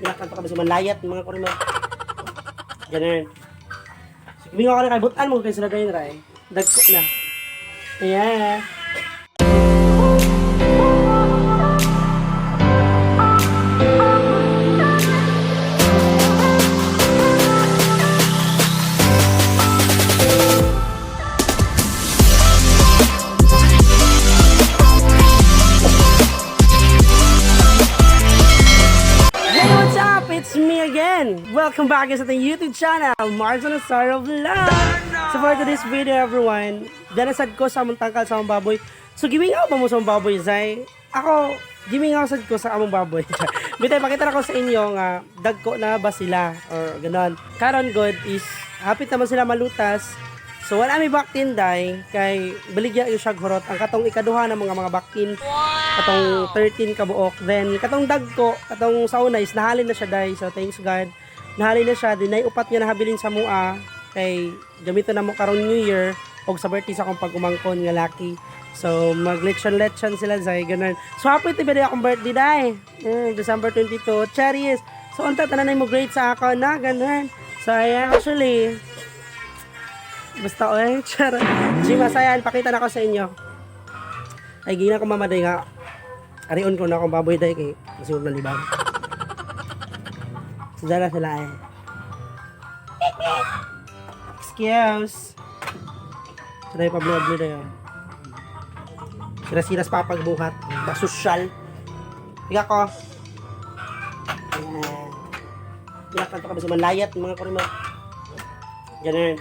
Inakan pa kami sa malayat mga kurima. Ganun. Sige nga ka na kaibutan mo kayo sila ganyan ray. Dagko na. Yeah. It's me again! Welcome back sa ating YouTube channel, Mars on a Star of Love! So for today's video everyone, danasad ko sa among tangkal sa among baboy. So gimingaw ba mo sa among baboy, Zay? Ako, gimingaw sad ko sa among baboy. Bitay, pakita na ko sa inyo nga dagko na ba sila or ganon. Karon good is, hapit naman sila malutas. So wala may baktin day, kay baligya yung siya hurot. Ang katong ikaduha ng mga baktin, katong 13 kabuok. Then katong dagko, katong sa una is nahalin na siya day. So thanks God. Nahalin na siya, dinay upat niya nahabilin sa mua. Kay gamiton na mo karon New Year og sa birthday sa akong pag-umangkon nga laki. So mag-lechon sila zay ganun. So happy to be akong birthday day. December 22, cherries. So unta tanan mo great sa ako na ganun. So ayan, actually basta oy, charot. Di masayan, pakita na ko sa inyo. Ay, gina ko mamaday nga. Arion ko na akong baboy day kay masigod na libang. Sadala sila eh. Excuse. Saday pa vlog nyo dayo. Sira-siras pa pagbuhat. Basosyal. Higa ko. Ayan. Hinakan pa kami sa malayat, mga kurima. Ganun.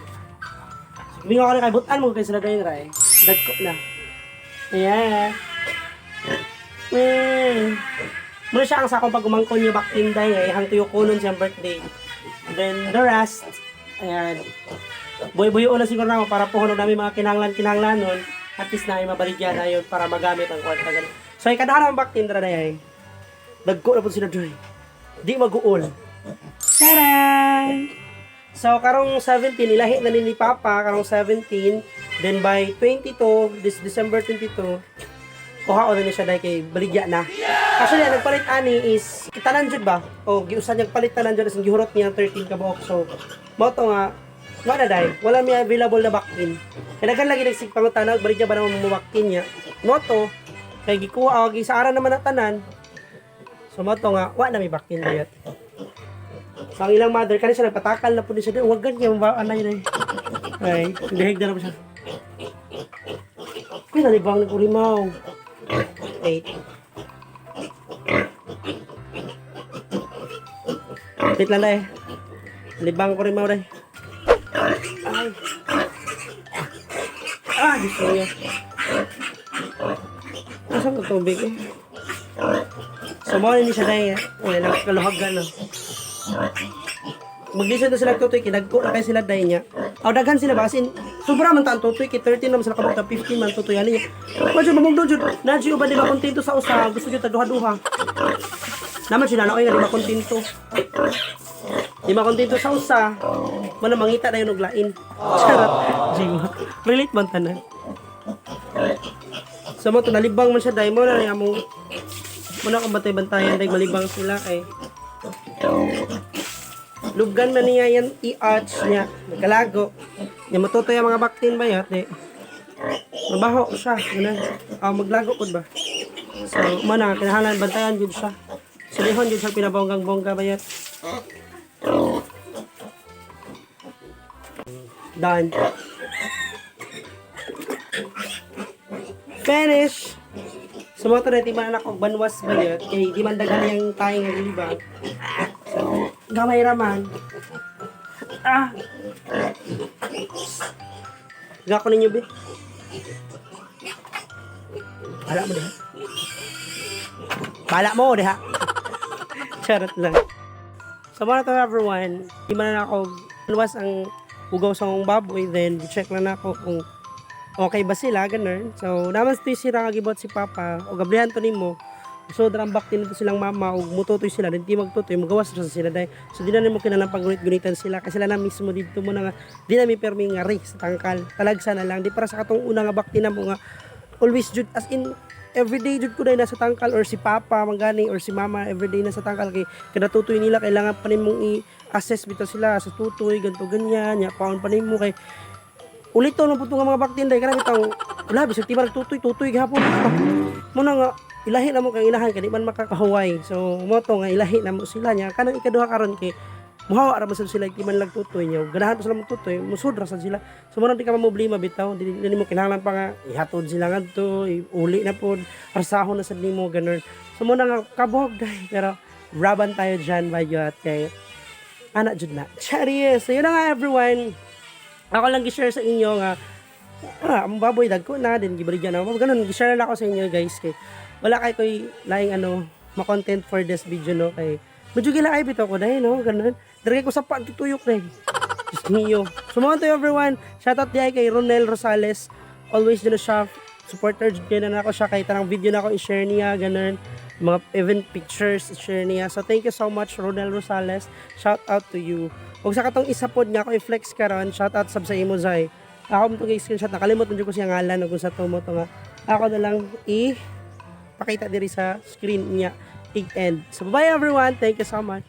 Mingo ka na kaibutan mo kayo sila ganyan ray. Dagko na. Yeah. Muna siya ang sa akong pag-umangkon niya back in day eh. Hang tuyo ko nun siyang birthday. Then the rest, ayan. Buy-buyo na siguro na ako para puhunog namin mga kinanglan nun. At least na ay mabaligyan na yun para magamit ang kwarta ganun. So ay kadaan ang back in dra na eh. Dagko na po sila dray. Di mag-uol. Taran! So, karong 17, ilahi na ni Papa, karong 17, then by 22, this December 22, kuha ko na niya siya dahil kay baligya na. Actually, ang nagpalit ani is, tanan jud ba? O, giusan niya palit tanan jud, asing gihurot niya 13 kabuok. So, moto nga, wala dahil, wala may available na vaccine. Kaya nagkan lagi nagsigpangutanag, baligya ba naman mo vaccine niya? Moto, kay gikuha, gisaaran naman na tanan. So, moto nga, wala na may vaccine dayot. So, ang ilang mother, kanina siya nagpatakal na po din siya. Huwag ganyan, ano yun eh. Ay, dahig na naman siya. Uy, nalibang ng kurimaw. 8. Wait lang na eh. Nalibang kurimaw na eh. Ay. Diyos ko niya. Nasaan ka tubig eh? So, mga hindi siya dahil eh. Uy, nakaluhagan na. Mag-listen na sila tutoy, kinagko na kayo sila dahil niya. Daghan sila ba? As in, sobra man taan tutoy, 13 naman sila kabuta, 15 man tutoy. Ano niya? Medyo mamugdo dyan. Nadyo ba di ba kontento sa usa? Gusto nyo taduha-duha. Naman siya na, okay nga, di ba kontento? Di ba kontento sa usa? Mana mangita na yun og lain. Charot. Jima. Relate man tanan. So mo to, nalibang man siya dahil mo na rin among muna akong bantay-bantayan dahil malibang sila eh. Lugan na niya yan i-arch niya nagkalago niya matutoy ang mga baktin ba yat eh mabaho siya maglago po ba so mana kinahalan bantayan yun siya so dihon yun siya pinabonggang-bongga ba yat done finish so mo to na di man anak og banwas ba yat kay di man dagan yung tayong naglibang. So, gamay raman. Gako ninyo, be. Bala mo, deha. Bala mo, deha. Charot lang. So, mga to everyone, di man na ako luwas ang ugaw sa mong baboy, then check lang na ako kung okay ba sila, ganun. So, naman sira kagibot si Papa, o gablihan to nimo. So drambak din ito silang mama ug mututoy sila din magtutoy magawas sa sila dai. So di na nimo kinahanglan paggunit-gunitan sila kasi sila na mismo dito mo na nga di na mi permi nga ri sa tangkal. Talagsa na lang di para sa katong una nga bakti na mo nga always jud as in everyday jud ko dai nasa tangkal, or si papa mangani or si mama everyday nasa tangkal kay kada tutoy nila kailangan pa nimong i-assess bitaw sila sa tutoy ganto ganyan nya paon pa nimo kay ulito no puto nga mga baktinday kana bitaw wala bisag tiba tutoy gihapon mo na nga ilahi na mo kang inahan kay di man makakahuway, so mo to nga ilahi na mo sila nya kanang ikaduha karon kay muhawa ra man sad sila di man lang tutoy nya ganahan pa sila magtutoy musudra sad sila, so mo di ka problema bitaw di mo kinahanglan pa nga ihatod sila ngadto uli na pod parsahon na sad nimo ganun, so mo na nga kabog dai pero raban tayo dyan bayot kay anak jud na charis. So yun na nga everyone, ako lang gi-share sa inyo nga ang baboy dagko na din gibrigyan ako ganun gi-share lang ako sa inyo guys kay wala kay koy laing ma-content for this video no kay medyo gilaay bitaw ko dahil no ganun dire ko sa pagtutuyok dai just niyo. So mo to everyone, shout out diay kay Ronel Rosales, always din siya supporter jud na ako siya kay tanang video na ako i-share niya ganun mga event pictures i-share niya, so thank you so much Ronel Rosales, shout out to you. Ug sa katong isa pod nga ako i-flex karon, shout out sab sa imo Zay. Ako mo to screenshot nakalimot na jud ko siya ngalan ug sa to mo to nga ako na lang pakita diri sa screen niya end. So bye everyone, thank you so much.